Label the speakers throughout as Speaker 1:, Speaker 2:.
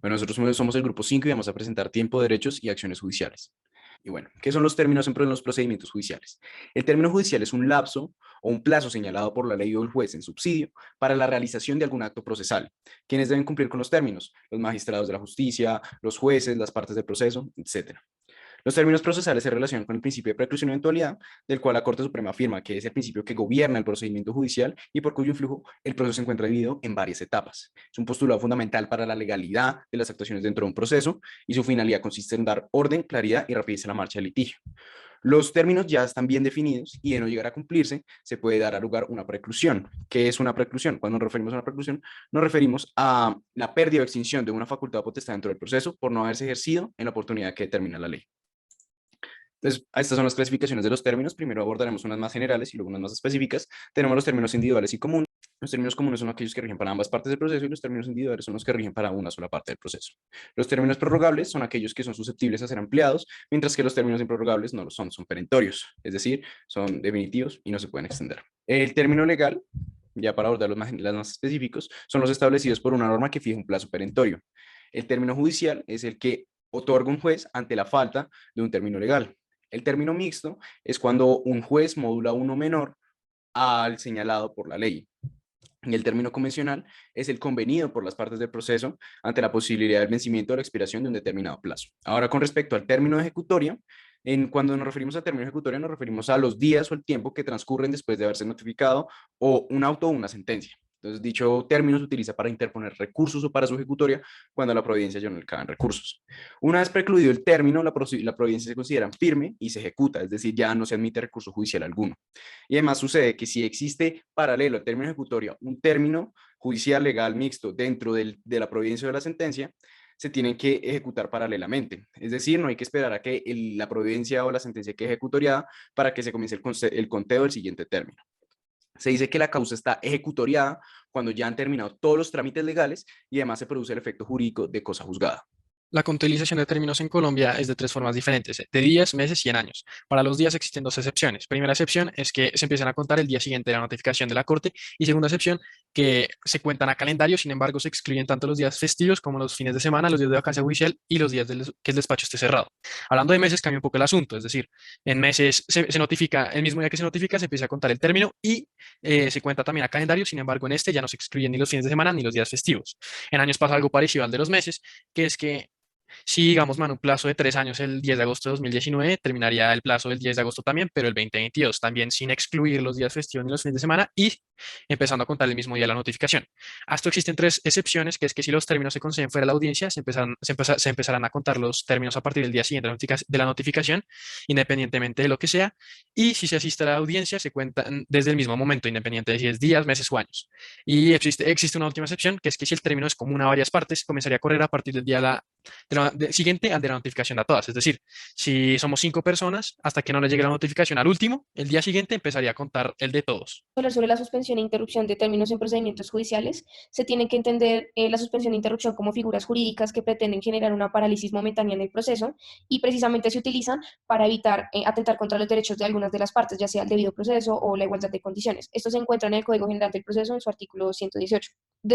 Speaker 1: Bueno, nosotros somos el grupo 5 y vamos a presentar tiempo, derechos y acciones judiciales. Y bueno, ¿qué son los términos en los procedimientos judiciales? El término judicial es un lapso o un plazo señalado por la ley o el juez en subsidio para la realización de algún acto procesal. ¿Quiénes deben cumplir con los términos? Los magistrados de la justicia, los jueces, las partes del proceso, etcétera. Los términos procesales se relacionan con el principio de preclusión y eventualidad, del cual la Corte Suprema afirma que es el principio que gobierna el procedimiento judicial y por cuyo influjo el proceso se encuentra dividido en varias etapas. Es un postulado fundamental para la legalidad de las actuaciones dentro de un proceso y su finalidad consiste en dar orden, claridad y rapidez a la marcha del litigio. Los términos ya están bien definidos y de no llegar a cumplirse, se puede dar a lugar una preclusión. ¿Qué es una preclusión? Cuando nos referimos a una preclusión, nos referimos a la pérdida o extinción de una facultad o potestad dentro del proceso por no haberse ejercido en la oportunidad que determina la ley. Entonces, estas son las clasificaciones de los términos. Primero abordaremos unas más generales y luego unas más específicas. Tenemos los términos individuales y comunes. Los términos comunes son aquellos que rigen para ambas partes del proceso y los términos individuales son los que rigen para una sola parte del proceso. Los términos prorrogables son aquellos que son susceptibles a ser ampliados, mientras que los términos improrrogables no lo son perentorios, es decir, son definitivos y no se pueden extender. El término legal, ya para abordar los más específicos, son los establecidos por una norma que fija un plazo perentorio. El término judicial es el que otorga un juez ante la falta de un término legal. El término mixto es cuando un juez modula uno menor al señalado por la ley. Y el término convencional es el convenido por las partes del proceso ante la posibilidad del vencimiento o la expiración de un determinado plazo. Ahora, con respecto al término ejecutoria, cuando nos referimos a término ejecutoria, nos referimos a los días o el tiempo que transcurren después de haberse notificado o un auto o una sentencia. Entonces, dicho término se utiliza para interponer recursos o para su ejecutoria cuando a la providencia ya no le caben recursos. Una vez precluido el término, la providencia se considera firme y se ejecuta, es decir, ya no se admite recurso judicial alguno. Y además sucede que si existe paralelo al término ejecutorio un término judicial legal mixto dentro de la providencia o de la sentencia, se tienen que ejecutar paralelamente. Es decir, no hay que esperar a que la providencia o la sentencia quede ejecutoriada para que se comience el conteo del siguiente término. Se dice que la causa está ejecutoriada cuando ya han terminado todos los trámites legales y además se produce el efecto jurídico de cosa juzgada.
Speaker 2: La contabilización de términos en Colombia es de tres formas diferentes, de días, meses y en años. Para los días existen dos excepciones. Primera excepción es que se empiezan a contar el día siguiente de la notificación de la Corte y segunda excepción que se cuentan a calendario, sin embargo se excluyen tanto los días festivos como los fines de semana, los días de vacancia judicial y los días que el despacho esté cerrado. Hablando de meses cambia un poco el asunto, es decir, en meses se notifica, el mismo día que se notifica se empieza a contar el término y se cuenta también a calendario, sin embargo en este ya no se excluyen ni los fines de semana ni los días festivos. En años pasa algo parecido al de los meses, que es que si, digamos, man, un plazo de 3 años, el 10 de agosto de 2019, terminaría el plazo del 10 de agosto también, pero el 2022 también sin excluir los días festivos ni los fines de semana y empezando a contar el mismo día de la notificación. A esto existen tres excepciones, que es que si los términos se conceden fuera de la audiencia, se empezarán a contar los términos a partir del día siguiente de la notificación, independientemente de lo que sea, y si se asiste a la audiencia, se cuentan desde el mismo momento, independiente de si es días, meses o años. Y existe una última excepción, que es que si el término es común a varias partes, comenzaría a correr a partir del día siguiente al de la notificación a todas. Es decir, si somos 5 personas, hasta que no le llegue la notificación al último, el día siguiente empezaría a contar el de todos.
Speaker 3: Hablar sobre la suspensión e interrupción de términos en procedimientos judiciales, se tiene que entender la suspensión e interrupción como figuras jurídicas que pretenden generar una parálisis momentánea en el proceso y precisamente se utilizan para evitar atentar contra los derechos de algunas de las partes, ya sea el debido proceso o la igualdad de condiciones. Esto se encuentra en el Código General del Proceso en su artículo 118.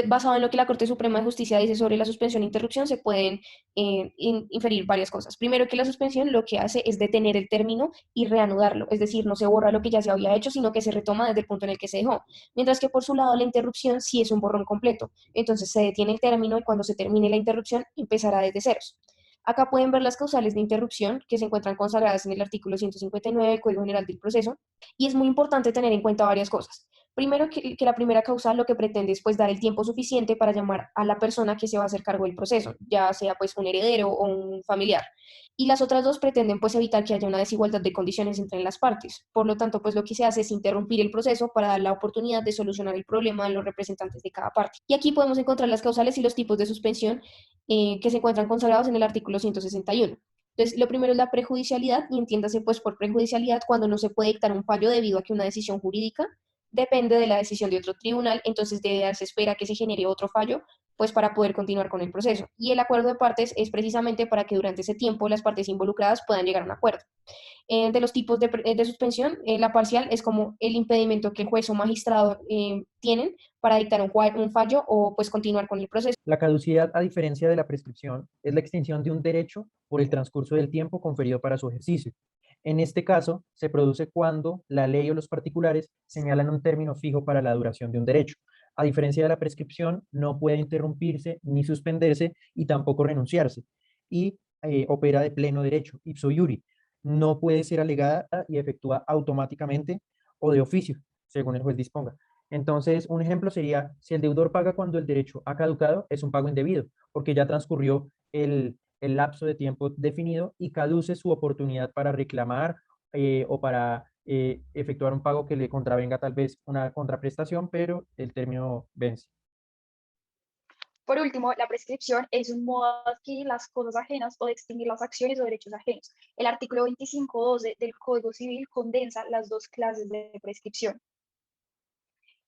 Speaker 3: Basado en lo que la Corte Suprema de Justicia dice sobre la suspensión e interrupción, se pueden inferir varias cosas. Primero, que la suspensión lo que hace es detener el término y reanudarlo, es decir, no se borra lo que ya se había hecho, sino que se retoma desde el punto en el que se dejó. Mientras que por su lado la interrupción sí es un borrón completo, entonces se detiene el término y cuando se termine la interrupción empezará desde ceros. Acá pueden ver las causales de interrupción que se encuentran consagradas en el artículo 159 del Código General del Proceso y es muy importante tener en cuenta varias cosas. Primero, que la primera causal lo que pretende es pues dar el tiempo suficiente para llamar a la persona que se va a hacer cargo del proceso, ya sea pues un heredero o un familiar. Y las otras dos pretenden pues evitar que haya una desigualdad de condiciones entre las partes. Por lo tanto, pues lo que se hace es interrumpir el proceso para dar la oportunidad de solucionar el problema de los representantes de cada parte. Y aquí podemos encontrar las causales y los tipos de suspensión que se encuentran consagrados en el artículo 161. Entonces, lo primero es la prejudicialidad, y entiéndase pues por prejudicialidad cuando no se puede dictar un fallo debido a que una decisión jurídica depende de la decisión de otro tribunal, entonces debe darse espera que se genere otro fallo pues para poder continuar con el proceso. Y el acuerdo de partes es precisamente para que durante ese tiempo las partes involucradas puedan llegar a un acuerdo. De los tipos de suspensión, la parcial es como el impedimento que el juez o magistrado tienen para dictar un fallo o pues continuar con el proceso.
Speaker 4: La caducidad, a diferencia de la prescripción, es la extinción de un derecho por el transcurso del tiempo conferido para su ejercicio. En este caso, se produce cuando la ley o los particulares señalan un término fijo para la duración de un derecho. A diferencia de la prescripción, no puede interrumpirse ni suspenderse y tampoco renunciarse. Y opera de pleno derecho, ipso iuri. No puede ser alegada y efectúa automáticamente o de oficio, según el juez disponga. Entonces, un ejemplo sería, si el deudor paga cuando el derecho ha caducado, es un pago indebido, porque ya transcurrió el lapso de tiempo definido y caduce su oportunidad para reclamar o para efectuar un pago que le contravenga tal vez una contraprestación, pero el término vence.
Speaker 5: Por último, la prescripción es un modo de adquirir las cosas ajenas o de extinguir las acciones o derechos ajenos. El artículo 25.12 del Código Civil condensa las dos clases de prescripción.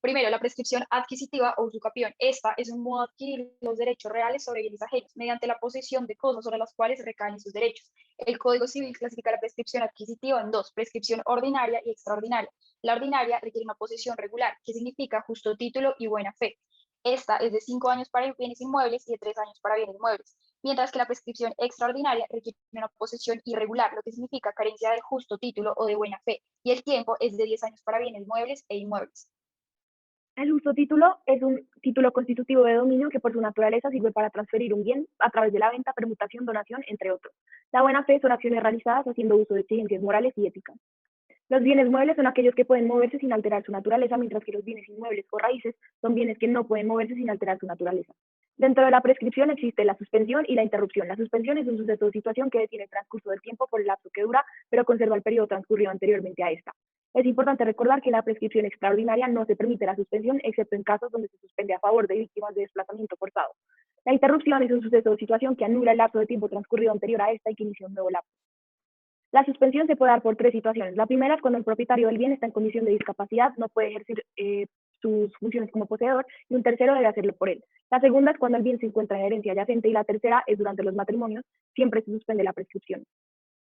Speaker 5: Primero, la prescripción adquisitiva o usucapión. Esta es un modo de adquirir los derechos reales sobre bienes ajenos mediante la posesión de cosas sobre las cuales recaen sus derechos. El Código Civil clasifica la prescripción adquisitiva en dos: prescripción ordinaria y extraordinaria. La ordinaria requiere una posesión regular, que significa justo título y buena fe. Esta es de 5 años para bienes inmuebles y de 3 años para bienes muebles, mientras que la prescripción extraordinaria requiere una posesión irregular, lo que significa carencia del justo título o de buena fe, y el tiempo es de 10 años para bienes muebles e inmuebles.
Speaker 6: El justo título es un título constitutivo de dominio que por su naturaleza sirve para transferir un bien a través de la venta, permutación, donación, entre otros. La buena fe son acciones realizadas haciendo uso de exigencias morales y éticas. Los bienes muebles son aquellos que pueden moverse sin alterar su naturaleza, mientras que los bienes inmuebles o raíces son bienes que no pueden moverse sin alterar su naturaleza. Dentro de la prescripción existe la suspensión y la interrupción. La suspensión es un suceso o situación que detiene el transcurso del tiempo por el lapso que dura, pero conserva el periodo transcurrido anteriormente a esta. Es importante recordar que en la prescripción extraordinaria no se permite la suspensión, excepto en casos donde se suspende a favor de víctimas de desplazamiento forzado. La interrupción es un suceso o situación que anula el lapso de tiempo transcurrido anterior a esta y que inicia un nuevo lapso. La suspensión se puede dar por 3 situaciones. La primera es cuando el propietario del bien está en condición de discapacidad, no puede ejercer sus funciones como poseedor, y un tercero debe hacerlo por él. La segunda es cuando el bien se encuentra en herencia adyacente, y la tercera es durante los matrimonios. Siempre se suspende la prescripción.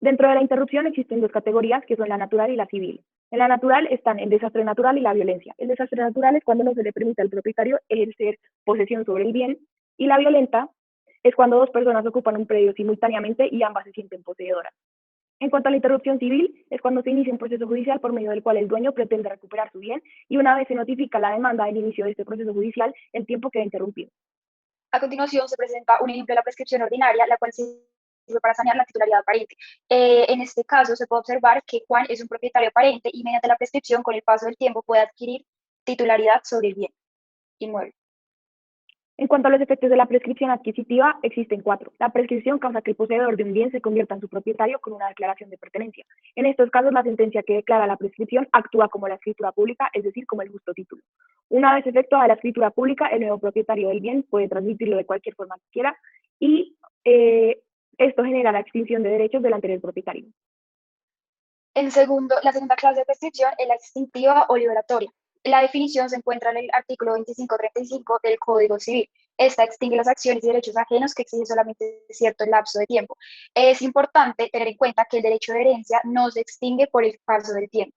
Speaker 6: Dentro de la interrupción existen 2 categorías, que son la natural y la civil. En la natural están el desastre natural y la violencia. El desastre natural es cuando no se le permite al propietario ejercer posesión sobre el bien, y la violenta es cuando 2 personas ocupan un predio simultáneamente y ambas se sienten poseedoras. En cuanto a la interrupción civil, es cuando se inicia un proceso judicial por medio del cual el dueño pretende recuperar su bien, y una vez se notifica la demanda del inicio de este proceso judicial, el tiempo queda interrumpido.
Speaker 5: A continuación se presenta un ejemplo de la prescripción ordinaria, la cual sirve para sanear la titularidad aparente. En este caso se puede observar que Juan es un propietario aparente y mediante la prescripción, con el paso del tiempo, puede adquirir titularidad sobre el bien inmueble.
Speaker 6: En cuanto a los efectos de la prescripción adquisitiva, existen 4. La prescripción causa que el poseedor de un bien se convierta en su propietario con una declaración de pertenencia. En estos casos, la sentencia que declara la prescripción actúa como la escritura pública, es decir, como el justo título. Una vez efectuada la escritura pública, el nuevo propietario del bien puede transmitirlo de cualquier forma que quiera, y esto genera la extinción de derechos del anterior propietario.
Speaker 5: La segunda clase de prescripción es la extintiva o liberatoria. La definición se encuentra en el artículo 2535 del Código Civil. Esta extingue las acciones y derechos ajenos que exigen solamente cierto lapso de tiempo. Es importante tener en cuenta que el derecho de herencia no se extingue por el paso del tiempo.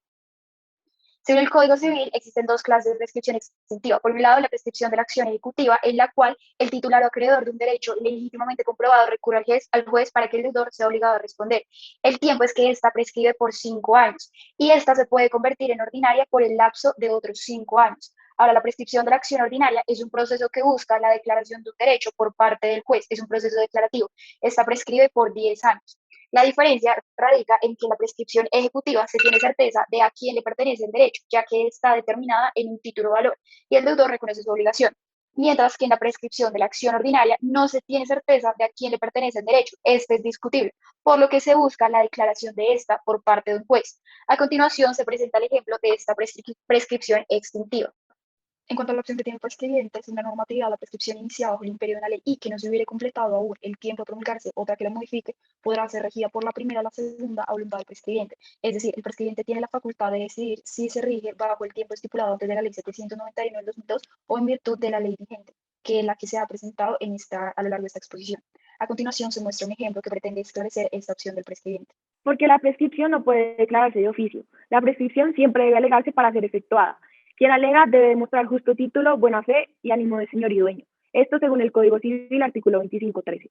Speaker 5: Según el Código Civil, existen 2 clases de prescripción extintiva. Por un lado, la prescripción de la acción ejecutiva, en la cual el titular o acreedor de un derecho legítimamente comprobado recurre al juez para que el deudor sea obligado a responder. El tiempo es que esta prescribe por 5 años, y esta se puede convertir en ordinaria por el lapso de otros 5 años. Ahora, la prescripción de la acción ordinaria es un proceso que busca la declaración de un derecho por parte del juez. Es un proceso declarativo. Esta prescribe por 10 años. La diferencia radica en que en la prescripción ejecutiva se tiene certeza de a quién le pertenece el derecho, ya que está determinada en un título o valor, y el deudor reconoce su obligación. Mientras que en la prescripción de la acción ordinaria no se tiene certeza de a quién le pertenece el derecho. Este es discutible, por lo que se busca la declaración de esta por parte de un juez. A continuación se presenta el ejemplo de esta prescripción extintiva. En cuanto a la opción que tiene el prescribiente, si una normatividad la prescripción iniciada bajo el imperio de una ley y que no se hubiere completado aún el tiempo de promulgarse otra que la modifique, podrá ser regida por la primera o la segunda a voluntad del prescribiente. Es decir, el prescribiente tiene la facultad de decidir si se rige bajo el tiempo estipulado antes de la ley 791 del 2002 o en virtud de la ley vigente. que la que se ha presentado a lo largo de esta exposición. A continuación se muestra un ejemplo que pretende esclarecer esta opción del prescribiente.
Speaker 6: Porque la prescripción no puede declararse de oficio. La prescripción siempre debe alegarse para ser efectuada. Quien alega debe demostrar justo título, buena fe y ánimo de señor y dueño. Esto según el Código Civil, artículo 25.13.